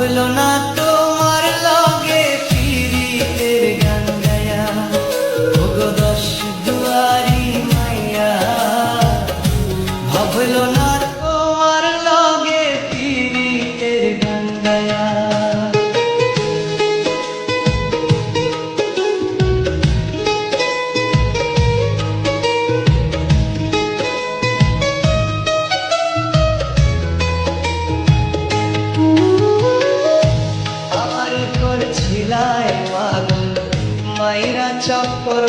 ভাবলো না তোমার লগে পিরিতের গান গায়া ওগো দশ দুয়ারি মাইয়া ভাবলো না তোমার লগে পিরিতের গান গায়া মাইরা চক্কর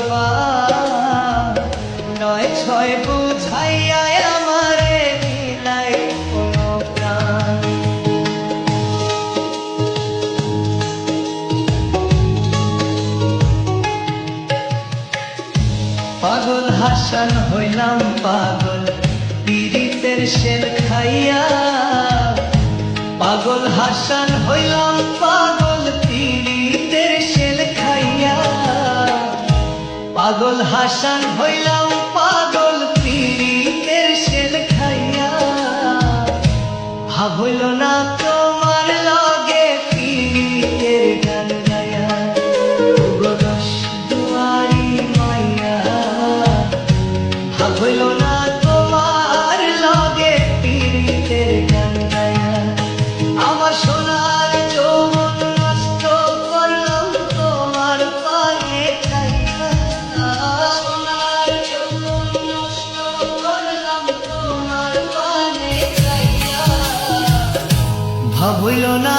নয় ছয় বুঝাইয়া আমারে মিলাই কোনো প্রাণ পাগল হাসান হইলাম পাগল পীড়িতের শেল খাইয়া পাগল হাসান হইলাম পাগল পীড়িতের শেল খাইয়া পাগল হাসান হইলাম পাগল পীড়িতের শেল খাইয়া ভাবল না তোমার লগে পীড়িতের গান গায়া ওগো দশ দুয়ারি মাইয়া ভাবল না তোমার লগে পীড়িতের গান গায়া আমার সোনার যৌবন নষ্ট করলাম তোমার পায়ে চাইয়া সোনার যৌবন নষ্ট করলাম তোমার পায়ে চাইয়া ভাবল না